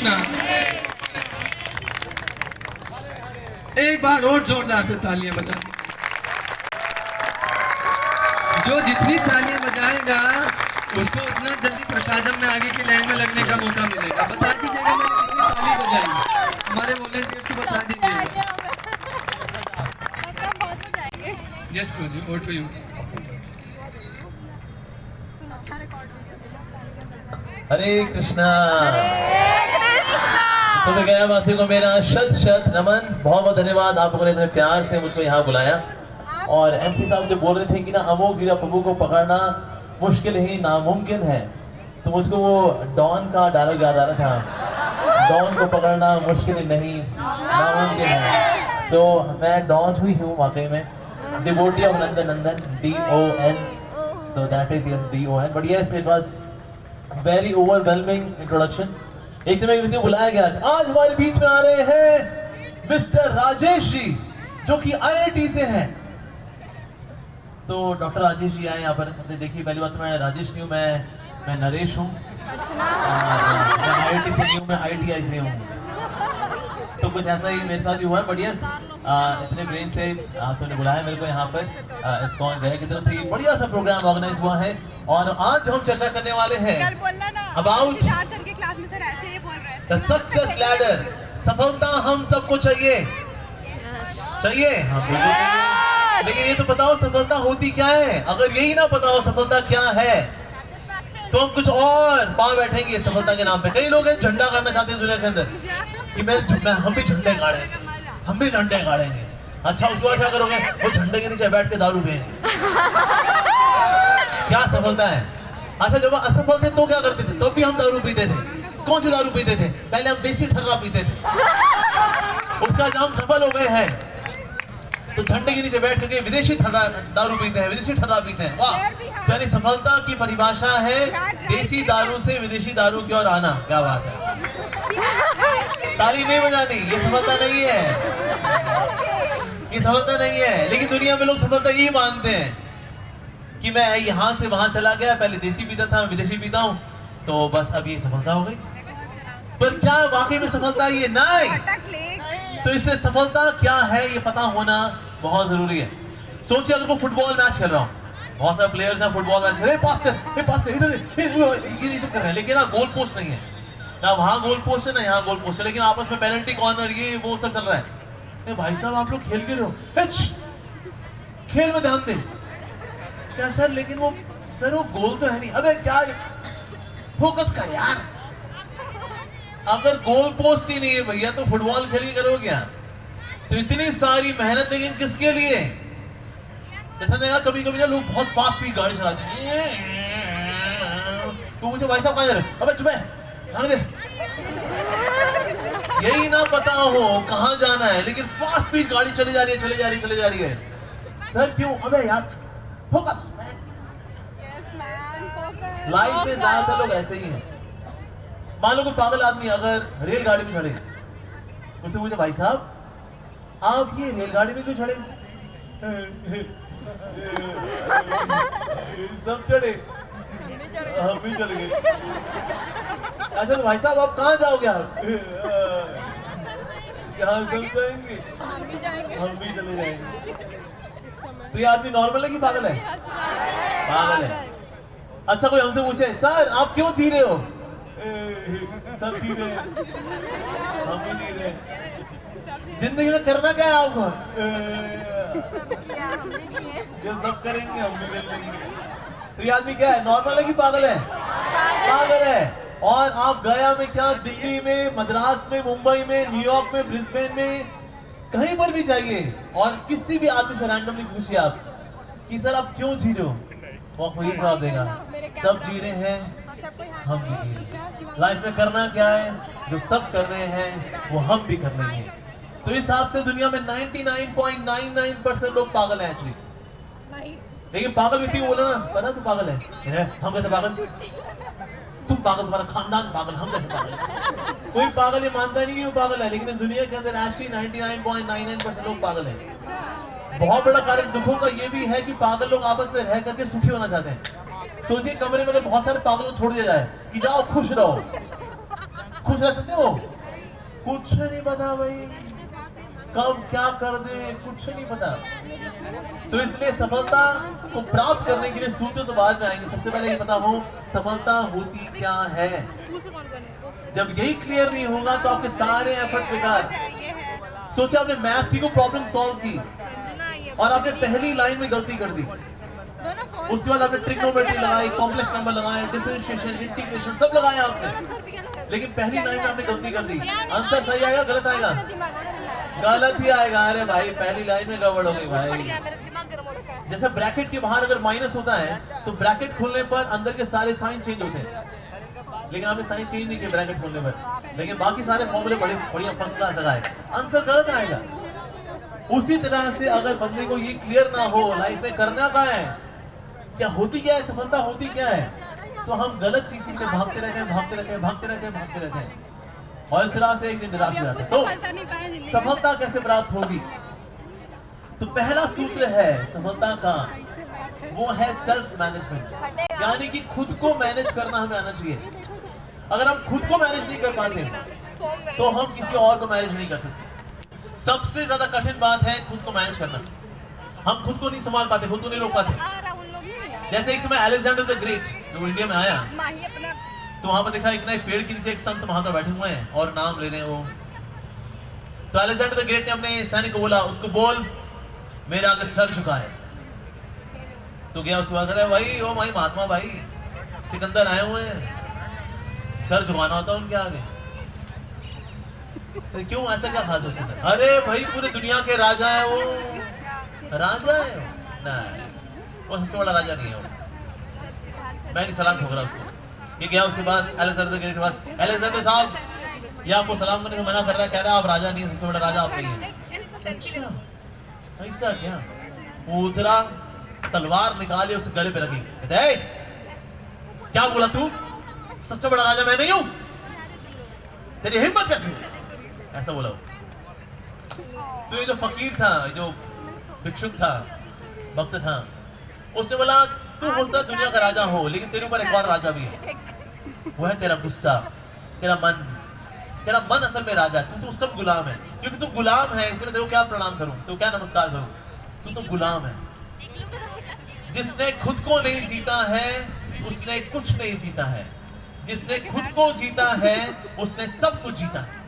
कृष्णा। एक बार और जोरदार से तालियां बजा। जो जितनी तालियां बजाएगा उसको उतना जल्दी प्रसादम में आगे की लाइन में लगने का मौका मिलेगा। बता दीजिएगा मैंने कितनी ताली बजाई, हमारे वॉलंटियर्स को बता दीजिएगा। यस जी, over to you. Hare Krishna. तो गया वासी को मेरा शत शत नमन। बहुत बहुत धन्यवाद, आप लोगों ने इतने प्यार से मुझको यहाँ बुलाया। और एमसी साहब जो बोल रहे थे कि ना अमोघ वीरा प्रभु को पकड़ना मुश्किल ही नामुमकिन है, तो मुझको वो डॉन का डायलॉग याद आ रहा था, डॉन को पकड़ना मुश्किल नहीं नामुमकिन है। तो मैं डॉन हुई हूँ वाकई में, devotee of Nandan Nandan, DON, so that is yes DON, but yes it was very overwhelming introduction। एक समय व्यक्ति को बुलाया गया, आज हमारे बीच में आ रहे हैं मिस्टर राजेश जी जो कि IIT से हैं। तो डॉक्टर राजेश जी आए यहाँ पर। देखिए पहली बात तो मैं राजेश नहीं हूँ, मैं नरेश हूँ। मैं IIT से नहीं हूँ, मैं ITI से हूँ। तो कुछ ऐसा ही मेरे साथ ही हुआ है। बट यस इतने ब्रेन से आपने बुलाया मेरे को यहाँ पर इस्कॉन गए की तरफ से बढ़िया सा प्रोग्राम ऑर्गेनाइज हुआ है। और आज हम चर्चा करने वाले हैं अबाउट द सक्सेस लैडर। सफलता हम सबको चाहिए, चाहिए हम बिल्कुल, लेकिन ये तो बताओ सफलता होती क्या है। अगर यही ना बताओ सफलता क्या है तो हम कुछ और पाँव बैठेंगे सफलता के नाम पे। कई लोग हैं झंडा गाड़ना चाहते हैं दुनिया के अंदर कि हम भी झंडे गाड़ेंगे, हम भी झंडे गाड़ेंगे। अच्छा उसके बाद क्या करोगे? वो झंडे के नीचे बैठ के दारू पिएंगे। क्या सफलता है? अच्छा जब असफल थे तो क्या करते थे? तो भी हम दारू पीते थे। कौन सी दारू पीते थे? पहले हम देसी ठर्रा पीते थे, उसका जब हम सफल हो गए हैं तो झंडे के नीचे बैठ करके विदेशी दारू पीते हैं, विदेशी ठर्रा पीते हैं। वाह, यानी सफलता की परिभाषा है देसी दारू से विदेशी दारू की ओर आना। क्या बात है, ताली नहीं बजानी, ये सफलता नहीं है, ये सफलता नहीं है। लेकिन दुनिया में लोग सफलता यही मानते हैं कि मैं यहाँ से वहां चला गया, पहले देसी पीता था, विदेशी पीता हूँ, तो बस अब ये सफलता हो गई। पर क्या वाकई में सफलता ये? नहीं। तो इसलिए सफलता क्या है ये पता होना बहुत जरूरी है। सोचिए अगर वो फुटबॉल मैच खेल रहा हूँ, बहुत सारे प्लेयर्स हैं फुटबॉल मैच खेल रहे हैं, पास कर इधर ये सब कर रहे हैं, लेकिन ना गोल पोस्ट नहीं है, ना वहाँ गोल पोस्ट है ना यहाँ गोल पोस्ट है, लेकिन आपस में पेनल्टी कॉर्नर ये वो सब चल रहा है। भाई साहब आप लोग खेल के रहो, खेल में ध्यान दे। क्या सर? लेकिन वो सर वो गोल तो है नहीं। अबे क्या, फोकस कर यार। अगर गोल पोस्ट ही नहीं है भैया तो फुटबॉल खेल के करोगे क्या? तो इतनी सारी मेहनत लेकिन किसके लिए? जैसा देखा कभी कभी ना लोग बहुत फास्ट स्पीड गाड़ी चलाते हैं, तो मुझे भाई साहब कहाँ जा रहे? अबे चुप है, ध्यान दे। यही ना पता हो कहाँ जाना है, लेकिन फास्ट स्पीड गाड़ी चली जा रही है, चली जा रही है, चली जा रही है। सर क्यों? अबे यार फोकस। लाइफ में ज्यादातर लोग ऐसे ही हैं। मान लो कोई पागल आदमी अगर रेलगाड़ी में चढ़े, उससे पूछे भाई साहब आप ये रेलगाड़ी में क्यों चढ़े? सब चढ़े, हम भी चढ़ गए। अच्छा तो भाई साहब आप कहाँ जाओगे? आप यहाँ सब जाएंगे, हम भी चले जाएंगे। तो ये आदमी नॉर्मल है कि पागल है? पागल है। अच्छा कोई हमसे पूछे सर आप क्यों जी रहे हो? सब जी रहे हैं, हम भी जी रहे हैं। जिंदगी में करना क्या है आपको? जो सब करेंगे हम भी कर लेंगे। तो ये आदमी क्या है, नॉर्मल है कि पागल है? पागल है। और आप गया में क्या, दिल्ली में, मद्रास में, मुंबई में, न्यूयॉर्क में, ब्रिस्बेन में, कहीं पर भी जाइए और किसी भी आदमी से रैंडमली पूछिए आप कि सर आप क्यों जी रहे हो, वो आपको ये जवाब देगा, सब जी रहे हैं, हम भी जी रहे हैं। लाइफ में करना क्या है, जो सब कर रहे हैं वो हम भी कर रहे हैं। तो इस हिसाब से दुनिया में 99.99% लोग पागल हैं एक्चुअली। लेकिन पागल व्यक्ति को बोला ना, पता तू पागल है, हम कैसे पागल? तुम पागल, तुम्हारा खानदान पागल, हम कैसे पागल? कोई पागल ये मानता नहीं कि वो पागल है, लेकिन इस दुनिया के अंदर एक्चुअली 99.99% लोग पागल हैं। बहुत बड़ा कारण दुखों का ये भी है कि पागल लोग आपस में रह करके सुखी होना चाहते हैं। सोचिए कमरे में अगर बहुत सारे पागलों को छोड़ दिया जाए कि जाओ खुश रहो, खुश रह सकते हो? कुछ नहीं पता भाई, कब क्या कर दे कुछ नहीं पता। तो इसलिए सफलता को प्राप्त करने के लिए सूत्र तो बाद में आएंगे। सबसे पहले ये पता हो सफलता होती क्या है। जब यही क्लियर नहीं होगा तो आपके सारे एफर्ट बेकार। सोचिए आपने मैथ्स की को प्रॉब्लम सॉल्व की और आपने पहली लाइन में गलती कर दी, उसके बाद आपने ट्रिग्नोमेट्री लगाई, कॉम्प्लेक्स नंबर लगाए, डिफरेंशिएशन, इंटीग्रेशन सब लगाया आपने, लेकिन पहली लाइन में आपने गलती कर दी। आंसर सही आएगा गलत आएगा? गलत ही आएगा। अरे भाई पहली लाइन में गड़बड़ हो गई भाई। जैसे ब्रैकेट के बाहर अगर माइनस होता है तो ब्रैकेट खोलने पर अंदर के सारे साइन चेंज होते हैं, लेकिन आपने साइन चेंज नहीं किया ब्रैकेट खोलने पर, लेकिन बाकी सारे फॉर्मूले बड़े बढ़िया फर्स्ट क्लास लगाए, आंसर गलत आएगा। उसी तरह से अगर बंदे को ये क्लियर ना हो लाइफ में करना क्या है, क्या होती क्या है, सफलता होती क्या है, तो हम गलत चीजों से भागते रहते हैं, भागते रहते हैं, भागते रहते हैं, भागते रहते हैं और इस तरह से एक दिन निराश हो जाते हैं। तो सफलता कैसे प्राप्त होगी? तो पहला सूत्र है सफलता का, वो है सेल्फ मैनेजमेंट, यानी कि खुद को मैनेज करना हमें आना चाहिए। अगर हम खुद को मैनेज नहीं कर पाते तो हम किसी और को मैनेज नहीं कर सकते। सबसे ज्यादा कठिन बात है खुद को मैनेज करना। हम खुद को नहीं संभाल पाते, खुद को नहीं रोक पाते। जैसे एक समय अलेक्जेंडर द ग्रेट जो इंडिया में आया तो वहां पर देखा एक पेड़ के नीचे एक संत महात्मा बैठे हुए हैं और नाम ले रहे हैं वो। तो अलेक्जेंडर द ग्रेट ने अपने सैनिक को बोला, उसको बोल मेरा आगे सर झुका है। तो गया उसके बाद कहता है भाई ओ भाई महात्मा भाई सिकंदर आए हुए हैं, सर झुकाना होता है उनके आगे। तो क्यों ऐसा क्या खास उसके अंदर? अरे भाई पूरे दुनिया के राजा है वो, राजा है नहीं, वो सबसे बड़ा राजा नहीं है वो। मैं नहीं सलाम ठोक रहा उसको। ये गया उसके पास अलेक्जेंडर द ग्रेट के पास, अलेक्जेंडर साहब ये आपको सलाम करने से मना कर रहा है, कह रहा है आप राजा नहीं, सबसे बड़ा राजा आप नहीं है। अच्छा ऐसा क्या? वो उतरा तलवार निकाली उसके गले पे रखी, कहते हैं क्या बोला तू, सबसे बड़ा राजा मैं नहीं हूं, तेरी हिम्मत कैसी? ऐसा बोला। तो ये जो फकीर था, जो भिक्षुक था, भक्त था, उसने बोला तू बोलता दुनिया का राजा हो लेकिन तेरे ऊपर एक और राजा भी है, वो है तेरा गुस्सा, तेरा मन। तेरा मन असल में राजा है, तू तो उसका गुलाम है। क्योंकि तू गुलाम है इसलिए तेरे को क्या प्रणाम करूं, तो क्या नमस्कार करूं, तू तो गुलाम है। जिसने खुद को नहीं जीता है उसने कुछ नहीं जीता है, जिसने खुद को जीता है उसने सब कुछ जीता है।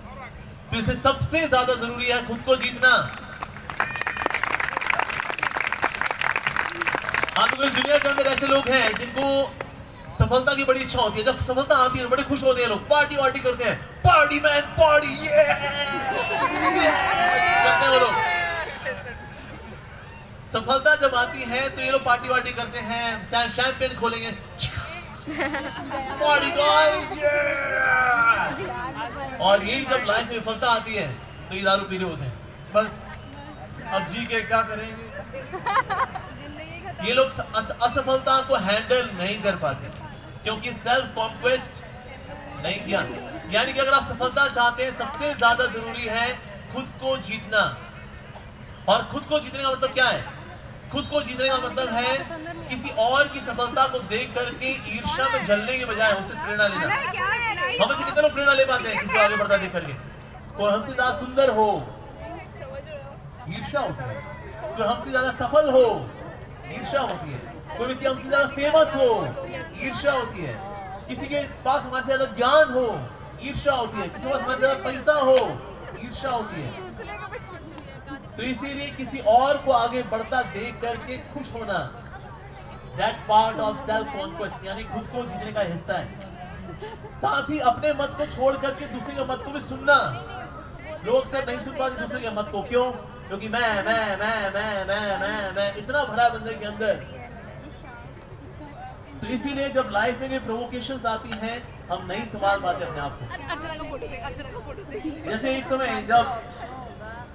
तो इसे सबसे ज्यादा जरूरी है खुद को जीतना। आप लोग दुनिया के अंदर ऐसे लोग हैं जिनको सफलता की बड़ी इच्छा होती है, जब सफलता आती है बड़े खुश होते हैं लोग, पार्टी वार्टी करते हैं, पार्टी मैन पार्टी करते हैं वो लोग। सफलता जब आती है तो ये लोग पार्टी वार्टी करते हैं, शैंपेन खोलेंगे, पार्टी गाइस, और यही जब लाइफ में सफलता आती है तो ये दारू पी रहे होते हैं, बस अब जी के क्या करेंगे। ये लोग असफलता को हैंडल नहीं कर पाते क्योंकि सेल्फ कॉन्क्वेस्ट नहीं किया। यानी कि अगर आप सफलता चाहते हैं सबसे ज्यादा जरूरी है खुद को जीतना। और खुद को जीतने का मतलब क्या है? खुद को जीतने का मतलब है किसी और की सफलता को देख करके ईर्ष्या में जलने के बजाय उससे प्रेरणा लेना। हम कितने लोग प्रेरणा ले पाते हैं किसी आगे बढ़ता देख करके? कोई हमसे ज्यादा सुंदर हो ईर्ष्या होती है, कोई हमसे ज्यादा सफल हो ईर्ष्या होती है, कोई व्यक्ति हमसे ज्यादा फेमस हो ईर्ष्या होती है, किसी के पास हमारे ज्यादा ज्ञान हो ईर्ष्या होती है, किसी के पास हमारे ज्यादा पैसा हो ईर्ष्या होती है। तो इसीलिए किसी और को आगे बढ़ता देख करके खुश होना, that's part of self conquest, यानी खुद को जीतने का हिस्सा है। साथ ही अपने मत को छोड़ करके दूसरे के मत को भी सुनना। लोग अक्सर नहीं सुन पाते दूसरे के मत को, क्यों? क्योंकि मैं इतना भरा बंदे के अंदर। तो इसीलिए जब लाइफ में प्रोवोकेशंस आती हैं हम नहीं संभाल पाते अपने आप को। जैसे एक समय जब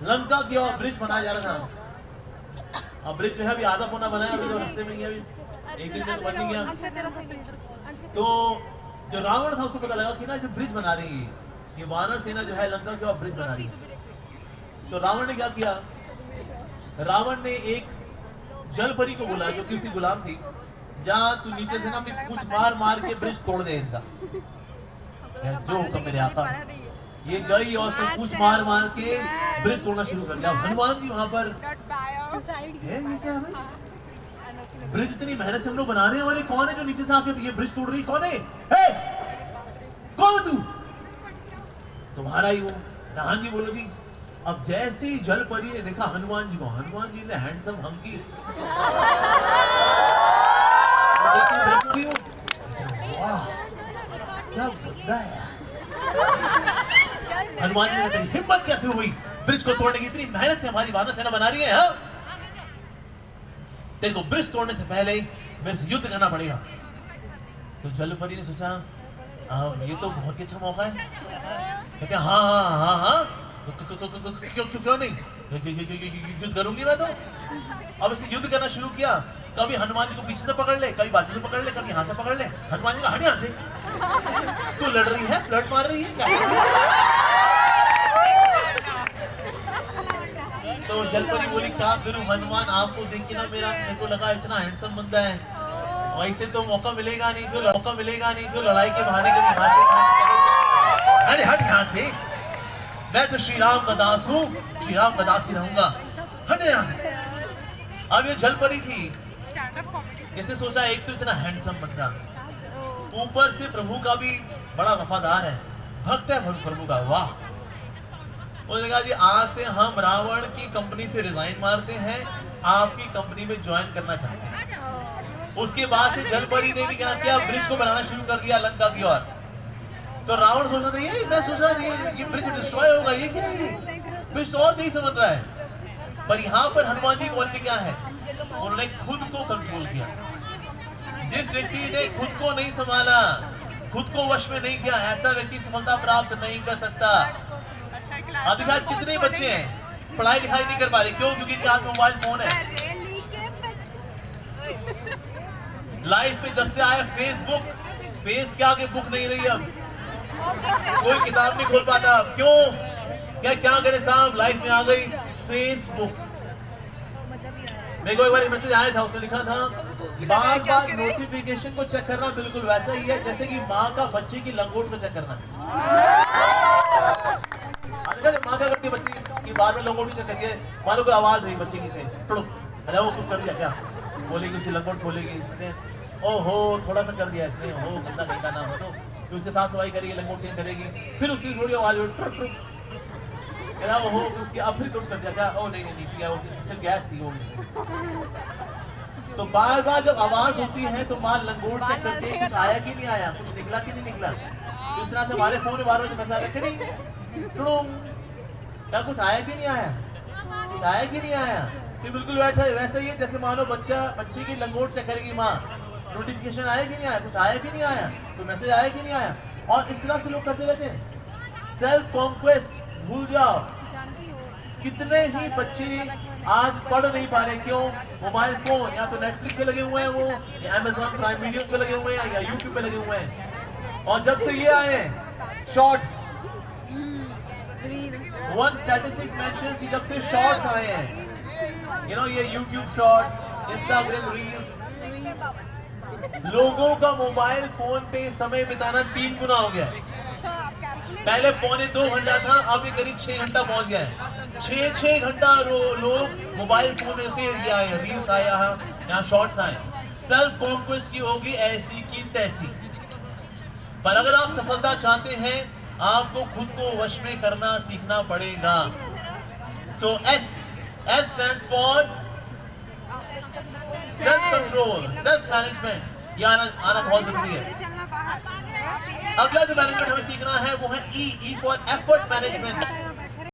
लंका की ओर ब्रिज बनाया जा रहा था, अब ब्रिज जो है अभी आधा पौना बनाया, अभी तो रास्ते में ही अभी एक दिन से तो बन नहीं गया। तो जो रावण था उसको पता लगा कि ना जो ब्रिज बना रही है ये वानर सेना जो है लंका की ओर ब्रिज बना रही है। तो रावण ने क्या किया? रावण ने एक जल परी को बोला जो किसी गुलाम थी, जा तू नीचे से ना अपनी पूंछ मार मार के ब्रिज तोड़ दे इनका। जो हुक्म मेरे आका। ये गई और उसने पूछ मार मार के ब्रिज तोड़ना शुरू कर दिया। हनुमान जी वहां पर है, ये क्या है भाई? ब्रिज इतनी मेहनत से हम लोग बना रहे हैं और ये कौन है जो नीचे से आके ये ब्रिज तोड़ रही? कौन है? कौन है तू? तुम्हारा ही वो। हाँ जी बोलो जी। अब जैसे ही जल परी ने देखा हनुमान जी को, हनुमान जी ने हैंडसम हंकी वाह क्या बंदा है। हनुमान जी ने तेरी हिम्मत कैसे हुई ब्रिज को तोड़ने की? इतनी मेहनत से हमारी वानर सेना बना रही है। हाँ? तेरे को ब्रिज तोड़ने से पहले ही मेरे से युद्ध करना पड़ेगा। तो जलपरी ने सोचा ये तो बहुत ही अच्छा मौका है। कहते हाँ हाँ हाँ हाँ क्यों नहीं, युद्ध करूंगी मैं तो। अब इसे युद्ध करना शुरू किया। कभी हनुमान जी को पीछे से पकड़ ले, कभी बाजू से पकड़ ले, कभी यहाँ से पकड़ ले। हनुमान जी का हट यहाँ से, तू लड़ रही है, फ्लर्ट मार रही है क्या? तो जलपरी बोली क्या करूं हनुमान, आपको देख के ना मेरे को लगा इतना हैंडसम बंदा है, वैसे तो मौका मिलेगा नहीं जो लड़ाई के बहाने कभी अरे हट यहाँ से, मैं तो श्री राम का दास हूँ, श्री राम का दास ही रहूंगा, हट यहाँ से। अब ये जलपरी थी, इसने सोचा एक तो इतना हैंडसम बंदा, ऊपर से प्रभु का भी बड़ा वफादार है, भक्त है प्रभु का, वाह। उन्होंने कहा जी आज से हम रावण की कंपनी से रिजाइन मारते हैं, आपकी कंपनी में ज्वाइन करना चाहते हैं। उसके बाद से जलपरी ने भी क्या किया, ब्रिज को बनाना शुरू कर दिया लंका की ओर। तो रावण सोच रहा था ये मैं सोच रहा ये ब्रिज डिस्ट्रॉय होगा, ये क्या है, ब्रिज और नहीं समझ रहा है। पर यहाँ पर हनुमान जी बोलते क्या है, उन्होंने खुद को कंट्रोल किया। जिस व्यक्ति ने खुद को नहीं संभाला, खुद को वश में नहीं किया, ऐसा व्यक्ति सफलता प्राप्त नहीं कर सकता। अभी आज कितने बच्चे हैं पढ़ाई लिखाई नहीं कर पा रहे, क्यों? क्योंकि इनके हाथ में मोबाइल फोन है। लाइफ में जब से आया फेसबुक, फेस के आगे बुक नहीं रही, अब कोई किताब नहीं खोल पाता, क्यों? क्या करे साहब, लाइफ में आ गई फेसबुक। मेरे को एक बार मैसेज आया था, उसमें लिखा था बार बार नोटिफिकेशन को चेक करना बिल्कुल वैसा ही है जैसे कि माँ का बच्चे की लंगोट को चेक करना। माँ क्या करती है बच्ची की बार में लंगोट चेक करती है, मानो कोई आवाज है बच्चे की से, पढ़ो अरे वो कुछ कर दिया क्या, बोलेगी उसी लंगोट खोलेगी, ओहो थोड़ा सा कर दिया इसने, हो गंदा कहीं का नाम, तो उसके साथ सफाई करेगी, लंगोट चेंज करेगी, फिर उसकी थोड़ी आवाज हो उसकी, अब फिर कुछ कर दिया क्या, ओ नहीं क्या सिर्फ गैस थी वो। तो बार बार जब आवाज होती है तो माँ लंगोट चेक करती है कुछ आया कि नहीं आया, कुछ निकला कि नहीं निकला। तो इस तरह से हमारे फोन में बार बार मैसेज आता है क्या कुछ आया कि नहीं आया, कुछ आया कि नहीं आया। तो बिल्कुल बैठा है वैसे ही है जैसे मानो बच्चे की लंगोट चेक करेगी माँ, नोटिफिकेशन आया कि नहीं आया, कुछ आया कि नहीं आया, कोई मैसेज आया कि नहीं आया। और इस तरह से लोग करते रहते हैं। सेल्फ कॉन्क्वेस्ट भूल जाओ। कितने ही बच्चे आज पढ़ नहीं पा रहे, क्यों? मोबाइल फोन, या तो नेटफ्लिक्स पे लगे हुए हैं वो, या अमेज़न प्राइम वीडियो पे लगे हुए हैं, या यूट्यूब पे लगे हुए हैं। और जब से ये आए शॉर्ट्स, वन स्टैटिस्टिक्स मेंशंस कि जब से शॉर्ट्स आए हैं, ये यूट्यूब शॉर्ट्स, इंस्टाग्राम रील्स, लोगों का मोबाइल फोन पे समय बिताना 3 गुना हो गया है। पहले 2.25 घंटा था, अब ये करीब 6 घंटा पहुंच गया है। 6 घंटा लोग मोबाइल फोन में से रील्स आया है, यहाँ शॉर्ट्स आए। सेल्फ कॉन्क्वेस्ट की होगी ऐसी की तैसी। पर अगर आप सफलता चाहते हैं, आपको खुद को वश में करना सीखना पड़ेगा। So S stands for self control, self management. ये आना बहुत जरूरी है। अगला जो मैनेजमेंट हमें सीखना है वो है ई फॉर एफर्ट मैनेजमेंट।